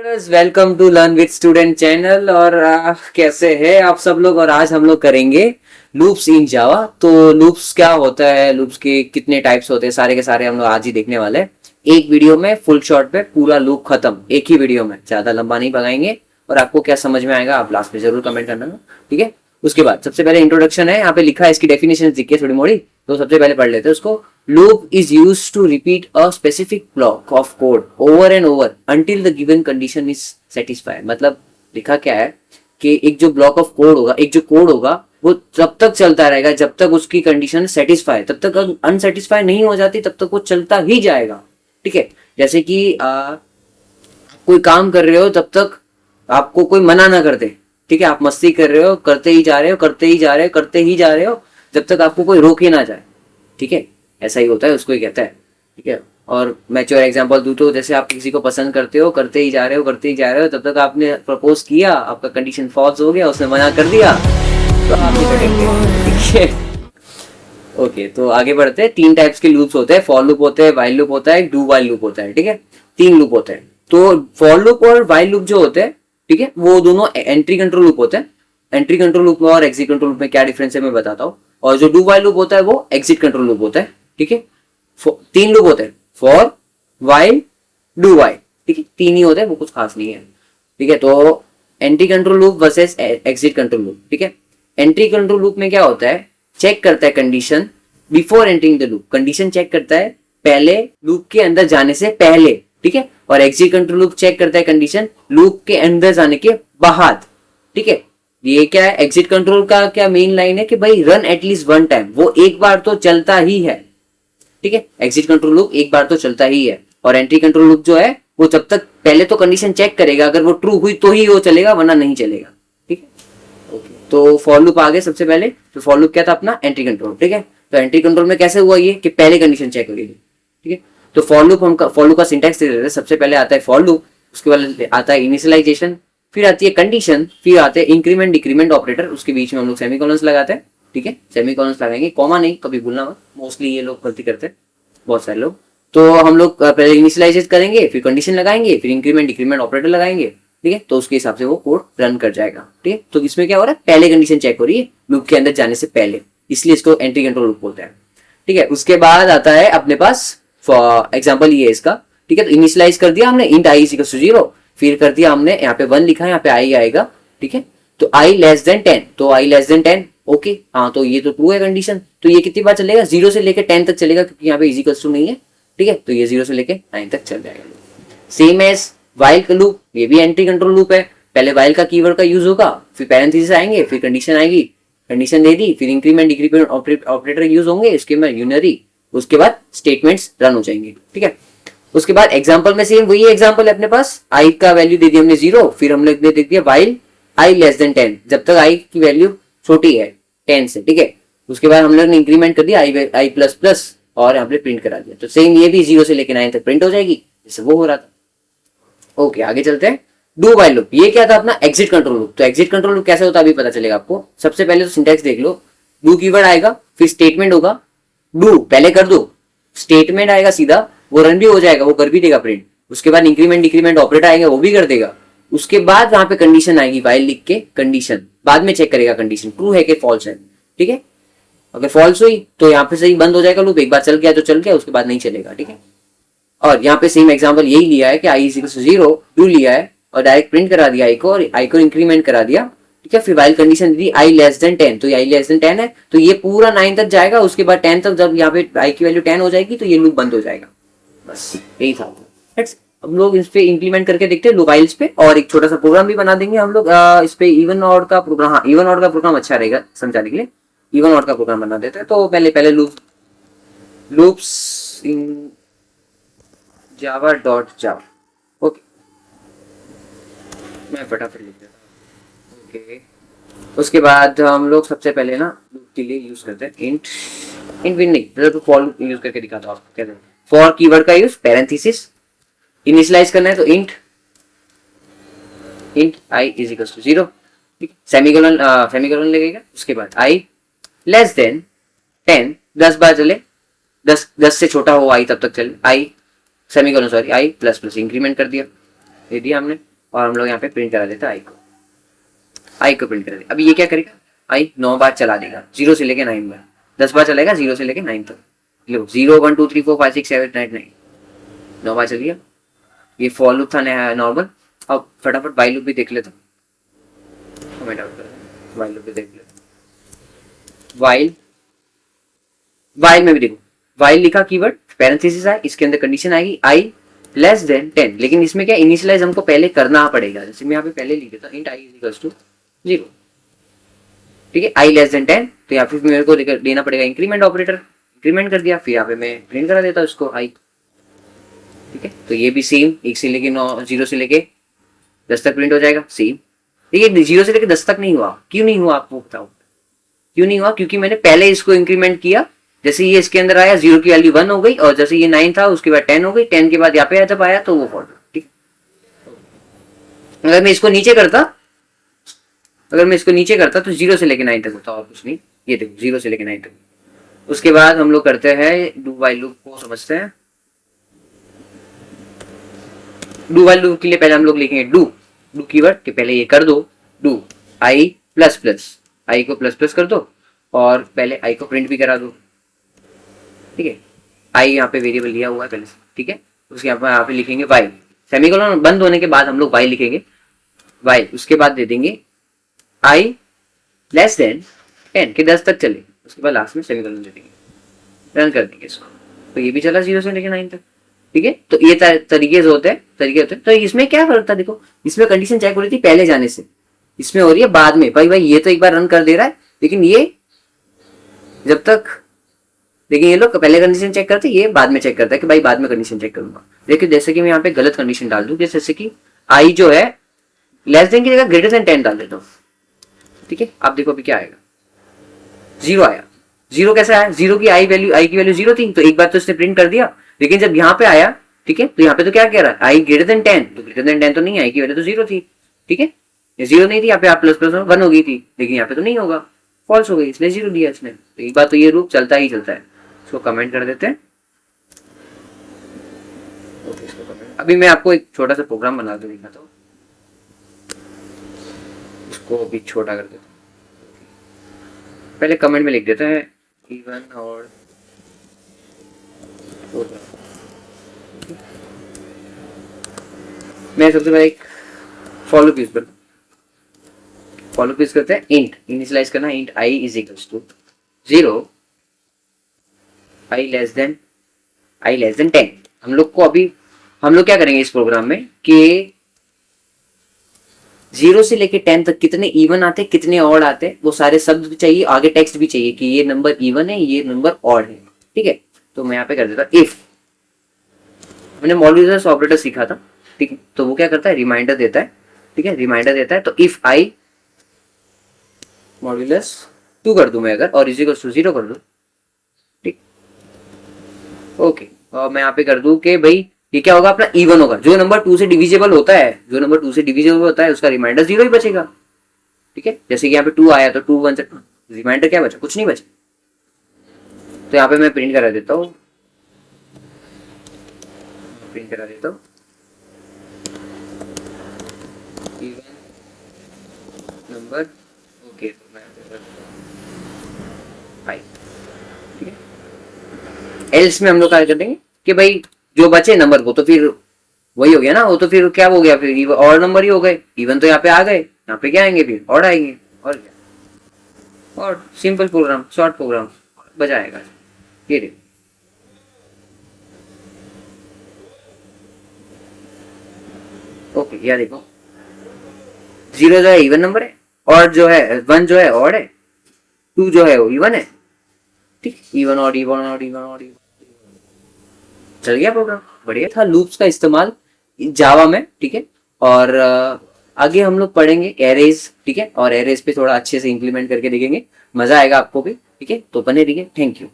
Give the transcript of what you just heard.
Welcome to learn with student channel. और कैसे हैं आप सब लोग। और आज हम लोग करेंगे लूप्स इन जावा। तो लूप्स क्या होता है, लूप्स के कितने टाइप्स होते हैं, सारे के सारे हम लोग आज ही देखने वाले हैं। एक वीडियो में फुल शॉर्ट पे पूरा लूप खत्म, एक ही वीडियो में, ज्यादा लंबा नहीं भगाएंगे। और आपको क्या समझ में आएगा आप लास्ट में जरूर कमेंट करना, ठीक है। उसके बाद सबसे पहले इंट्रोडक्शन है, यहाँ पे लिखा है, इसकी डेफिनेशन दिखी थोड़ी मोड़ी, तो सबसे पहले पढ़ लेते हैं उसको। Loop is used to repeat a specific block of code over and over until the given condition is satisfied. मतलब लिखा क्या है कि एक जो ब्लॉक ऑफ कोड होगा, एक जो कोड होगा, वो तब तक चलता रहेगा जब तक उसकी कंडीशन सेटिस्फाई, तब तक अनसेटिस्फाई नहीं हो जाती तब तक वो चलता ही जाएगा, ठीक है। जैसे कि कोई काम कर रहे हो तब तक आपको कोई मना ना कर दे, ठीक है। आप मस्ती कर रहे हो, करते ही जा रहे हो, करते ही जा रहे हो, करते ही जा रहे हो, जब तक आपको कोई रोक ही ना जाए, ठीक है। ऐसा ही होता है, उसको ही कहता है, ठीक है। और मैच्योर एग्जांपल दूं तो जैसे आप किसी को पसंद करते हो, करते ही जा रहे हो, करते ही जा रहे हो, तब तक आपने प्रपोज किया, आपका कंडीशन फॉल्स हो गया, उसने मना कर दिया, तो आप नहीं करेंगे, ठीक है। ओके, तो आगे बढ़ते हैं। तीन टाइप्स के लूप्स होते हैं, फॉर लूप होते हैं, वाइल लूप होता है, डू वाइल लूप होता है, ठीक है। तीन लूप होते हैं। तो फॉर लूप और वाइल लूप जो होते हैं, ठीक है, वो दोनों एंट्री कंट्रोल लूप होते हैं। एंट्री कंट्रोल लूप में और एग्जिट कंट्रोल लूप में क्या डिफरेंस है मैं बताता हूँ। और जो डू वाइल लूप होता है वो एग्जिट कंट्रोल लूप होता है, ठीक है। तीन लूप होते हैं, फॉर, वाइल, डू वाइल, ठीक है। तीन ही होते हैं, वो कुछ खास नहीं है, ठीक है। तो entry control loop versus exit control loop, ठीक है। एंट्री कंट्रोल लूप में क्या होता है, चेक करता है condition before entering the loop, condition check करता है पहले लूप के अंदर जाने से पहले, ठीक है। और एग्जिट कंट्रोल लूप चेक करता है कंडीशन लूप के अंदर जाने के बाद, ठीक है। ये क्या है, एग्जिट कंट्रोल का क्या मेन लाइन है कि भाई रन एटलीस्ट वन टाइम, वो एक बार तो चलता ही है, ठीक है। एग्जिट कंट्रोल लूप एक बार तो चलता ही है। और एंट्री कंट्रोल लूप जो है वो जब तक पहले तो कंडीशन चेक करेगा, अगर वो ट्रू हुई तो ही वो चलेगा, वरना नहीं चलेगा, ठीक है। ओके, तो फॉर लूप आ गए सबसे पहले। तो फॉर लूप क्या था अपना, एंट्री कंट्रोल, ठीक है। तो एंट्री कंट्रोल में कैसे हुआ ये कि पहले कंडीशन चेक होगी, ठीक है। तो फॉर लूप हम फॉर लूप का सिंटैक्स दे देते हैं। सबसे पहले आता है फॉर लूप, उसके बाद आता है इनिशियलाइजेशन, फिर आती है कंडीशन, फिर आते हैं इंक्रीमेंट डिक्रीमेंट ऑपरेटर, उसके बीच में हम लोग सेमीकोलंस लगाते हैं, ठीक है। सेमीकोलंस लगाएंगे, कॉमा नहीं, कभी भूलना मत, मोस्टली ये लोग गलती करते हैं बहुत सारे लोग। तो हम लोग पहले इनिशियलाइज करेंगे, फिर कंडीशन लगाएंगे, फिर इंक्रीमेंट डिक्रीमेंट ऑपरेटर लगाएंगे, ठीक है। तो उसके हिसाब से वो कोड रन कर जाएगा, ठीक है। तो इसमें क्या हो रहा है, पहले कंडीशन चेक हो रही है लूप के अंदर जाने से पहले, इसलिए इसको एंट्री कंट्रोल लूप बोलते हैं, ठीक है। उसके बाद आता है अपने पास एग्जाम्पल ये है इसका, ठीक है। तो इनिशियलाइज कर दिया हमने, int i is equal to 0, फिर कर दिया हमने यहाँ पे 1 लिखा है, यहाँ पे आई आएगा, ठीक है। तो आई लेस देन 10, तो आई लेस देन 10, ओके, हाँ, तो ये तो ट्रू है कंडीशन। तो ये कितनी बार चलेगा, 0 से लेके 10 तक चलेगा, क्योंकि यहाँ पे इज इक्वल टू नहीं है, ठीक है। तो ये 0 से लेके 9 तक चल जाएगा। सेम एज वाइल का लूप, ये भी एंट्री कंट्रोल लूप है। पहले वाइल का कीवर्ड का यूज होगा, फिर पैरेंथेसिस आएंगे, फिर कंडीशन आएगी, कंडीशन दे दी, फिर इंक्रीमेंट डिक्रीमेंट ऑपरेटर यूज होंगे, इसके में यूनरी, उसके बाद स्टेटमेंट्स रन हो जाएंगे, ठीक है। उसके बाद एग्जांपल में सेम वही एग्जांपल है अपने पास, आई का वैल्यू दे दिया हमने 0, फिर हमने दे दिया वाइल आई लेस देन 10, जब तक आई की वैल्यू छोटी है 10 से, ठीक है। उसके बाद हम लोग ने इंक्रीमेंट कर दिया आई प्लस प्लस, और यहाँ पे प्रिंट करा दिया। तो सेम ये भी 0 से लेकर 9 तक प्रिंट हो जाएगी, जैसे वो हो रहा था। ओके, आगे चलते हैं। डू वाइल लूप, ये क्या था अपना, एग्जिट कंट्रोल लूप। तो एग्जिट कंट्रोल लूप कैसे होता है अभी पता चलेगा आपको। सबसे पहले तो सिंटैक्स देख लो, डू कीवर्ड आएगा, फिर स्टेटमेंट होगा, डू पहले कर दो, स्टेटमेंट आएगा सीधा, वो रन भी हो जाएगा, वो कर भी देगा प्रिंट। उसके बाद इंक्रीमेंट डिक्रीमेंट ऑपरेटर आएगा, वो भी कर देगा। उसके बाद वहां पे कंडीशन आएगी, वाइल लिख के कंडीशन बाद में चेक करेगा कंडीशन ट्रू है कि फॉल्स है, ठीक है। अगर फॉल्स हुई तो यहाँ पे सही बंद हो जाएगा लूप, एक बार चल गया तो चल गया, उसके बाद नहीं चलेगा, ठीक है। और यहाँ पे सेम एग्जांपल यही लिया है कि आई इज इक्वल टू 0, डू लिया है और डायरेक्ट प्रिंट करा दिया आई को, और आई को इंक्रीमेंट करा दिया, ठीक है। फिर वाइल कंडीशन दी आई लेस देन 10, तो आई लेस देन 10 है, तो ये पूरा 9 तक जाएगा। उसके बाद 10 तक जब यहाँ पे आई की वैल्यू 10 हो जाएगी तो ये लूप बंद हो जाएगा, बस यही था। हम लोग इस पे इंप्लीमेंट करके देखते हैं लूपाइल्स पे, और एक छोटा सा प्रोग्राम भी बना देंगे हम लोग इस पे, इवन ऑड का प्रोग्राम। हाँ, इवन ऑड का प्रोग्राम अच्छा रहेगा समझाने के लिए, इवन ऑड का प्रोग्राम बना देते हैं। तो पहले लूप्स इन जावा डॉट जावा, ओके, मैं फटाफट लिख देता हूँ, ओके। उसके बाद हम लोग सबसे पहले ना लूप के लिए यूज करते हैं इंट भी नहीं, मतलब फॉर लूप यूज करके दिखाता हूँ आपको कैसे। फॉर कीवर्ड का यूज, पैरेंथेसिस, इनिशियलाइज करना है तो int i is equal to 0, ठीक है। सेमीकोलन लगेगा, उसके बाद आई लेस देन 10, 10 बार चले, 10 से छोटा हो आई तब तक चले, I semicolon sorry I plus plus increment कर दिया, दे दिया हमने, और हम लोग यहाँ पे प्रिंट करा देते हैं आई को प्रिंट करा देते। अभी ये क्या करेगा, आई 9 बार चला देगा, 0 से लेके 9 बार, 10 बार चलेगा 0 से लेके 9 तक। लो 0 1 2 3 4 5 6 7 8 9 9 बार चल गया। ये फॉर लूप था नॉर्मल। अब फटाफट वाइल लूप भी देख लेता हूँ, वाइल लूप भी देख लेता। वाइल में भी देखो, वाइल लिखा कीवर्ड, पैरेंथेसिस है, इसके अंदर कंडीशन आएगी आई लेस देन 10, लेकिन इसमें क्या इनिशियलाइज हमको पहले करना पड़ेगा। जैसे मैं यहाँ पे पहले लिख देता हूँ int i is equals to 0, ठीक है, आई लेस देन 10, तो यहाँ पे मेरे को देना पड़ेगा इंक्रीमेंट ऑपरेटर, इंक्रीमेंट कर दिया, फिर यहाँ पे मैं प्रिंट करा देता हूँ इसको आई, ठीक है। तो ये भी सेम 1 से लेके 9, 0 से लेके 10 तक प्रिंट हो जाएगा सेम, ठीक है। 0 से लेके 10 तक नहीं हुआ, क्यों नहीं हुआ आपको बताओ, क्यों नहीं हुआ, क्योंकि मैंने पहले इसको इंक्रीमेंट किया। जैसे ये इसके अंदर आया 0 की वैल्यू 1 हो गई, और जैसे ये 9 था उसके बाद 10 हो गई, 10 के बाद यहाँ पे जब आया तो वो फॉल्ट, ठीक। अगर मैं इसको नीचे करता, तो 0 से लेके 9 तक होता और कुछ नहीं। ये देखो 0 से लेके 9 तक। उसके बाद हम लोग करते हैं डू वाइल लूप को समझते हैं। डू वाइल लूप के लिए पहले हम लोग लिखेंगे डू कीवर्ड के पहले ये कर दो, डू आई प्लस प्लस, आई को प्लस प्लस कर दो और पहले आई को प्रिंट भी करा दो, ठीक है। आई यहाँ पे वेरिएबल लिया हुआ है पहले से, ठीक है। उसके यहाँ पे लिखेंगे वाइल, सेमीकोलन बंद होने के बाद हम लोग वाइल लिखेंगे, वाइल उसके बाद दे देंगे आई लेस देन 10 के 10 तक चले, उसके बाद लास्ट में सेमीकोलन दे देंगे, रन कर देंगे इसको। तो ये भी चला 0 से लेके 9 तक, ठीक है। तो ये तरीके होते हैं। तो इसमें क्या फर्क था, देखो इसमें कंडीशन चेक हो रही थी पहले जाने से, इसमें हो रही है बाद में। भाई ये तो एक बार रन कर दे रहा है, लेकिन ये जब तक, लेकिन ये लोग पहले कंडीशन चेक करते, ये बाद में चेक करता है कि भाई बाद में कंडीशन चेक करूंगा। लेकिन जैसे कि मैं यहाँ पे गलत कंडीशन डाल दूं, जैसे कि आई जो है लेस देन की जगह ग्रेटर देन 10 डाल देता हूँ, ठीक है। आप देखो अभी क्या आएगा, 0 आया। 0 कैसे आया, 0 की आई की वैल्यू 0 थी, तो एक बार तो इसने प्रिंट कर दिया। लेकिन जब यहाँ पे आया, ठीक है, तो यहाँ पे तो क्या कह रहा है, आई ग्रेटर देन 10, तो ग्रेटर देन 10 तो नहीं, आई की वैल्यू तो 0 थी, ठीक है। 0 नहीं थी, यहाँ पे आप प्लस प्लस 1 हो गई थी, लेकिन यहाँ पे तो नहीं होगा, फॉल्स हो गई, इसलिए 0 दिया इसने। तो एक बार तो ये रूप चलता ही चलता है। इसको कमेंट कर देते हैं। अभी मैं आपको एक छोटा सा प्रोग्राम बना के दिखाता हूँ, इसको अभी छोटा कर देता हूँ। पहले कमेंट में लिख देते हैं इवन और मैं सबसे पहले एक फॉलो पीस पर फॉलो पीस करते हैं। इंट इनिशियलाइज करना, int i is equals to 0, i less than 10। हम लोग क्या करेंगे इस प्रोग्राम में कि 0 से लेके 10 तक कितने इवन आते, कितने ऑड आते, वो सारे शब्द भी चाहिए, आगे टेक्स्ट भी चाहिए कि ये नंबर इवन है, ये नंबर ऑड है, ठीक है। तो मैं यहाँ पे कर देता इफ, मैंने मॉड्यूलस ऑपरेटर सीखा था, ठीक है। तो वो क्या करता है, रिमाइंडर देता है, ठीक है, रिमाइंडर देता है। तो इफ आई मॉड्यूलस 2 कर दूं मैं अगर, और इज इक्वल्स टू 0 कर दूं, ठीक, ओके। और मैं यहाँ पे कर दूं कि भाई ये क्या होगा, अपना इवन होगा, जो नंबर 2 से डिविजिबल होता है, उसका रिमाइंडर 0 ही बचेगा, ठीक है। जैसे कि यहाँ पे 2 आया तो 2 1 से रिमाइंडर क्या बचा, कुछ नहीं बचा। तो यहाँ पे मैं प्रिंट करा देता हूँ, इवन नंबर, ओके, तो मैं 5, ठीक है। एल्स में हम लोग क्या कर देंगे कि भाई जो बचे नंबर वो तो फिर वही हो गया ना, वो तो फिर क्या हो गया, फिर और नंबर ही हो गए। इवन तो यहाँ पे आ गए, यहाँ पे क्या आएंगे फिर और आएंगे, और क्या, और सिंपल प्रोग्राम, शॉर्ट प्रोग्राम बजाएगा। ये देखो ओके, यह देखो 0 जो है इवन नंबर है, और जो है 1 जो है ऑड है, 2 जो है वो इवन है, ठीक, even odd even odd even odd, चल गया प्रोग्राम, बढ़िया था। लूप्स का इस्तेमाल जावा में, ठीक है। और आगे हम लोग पढ़ेंगे एरेज, ठीक है, और एरेज पे थोड़ा अच्छे से इंप्लीमेंट करके देखेंगे, मजा आएगा आपको भी, ठीक है। तो बने रहिए, थैंक यू।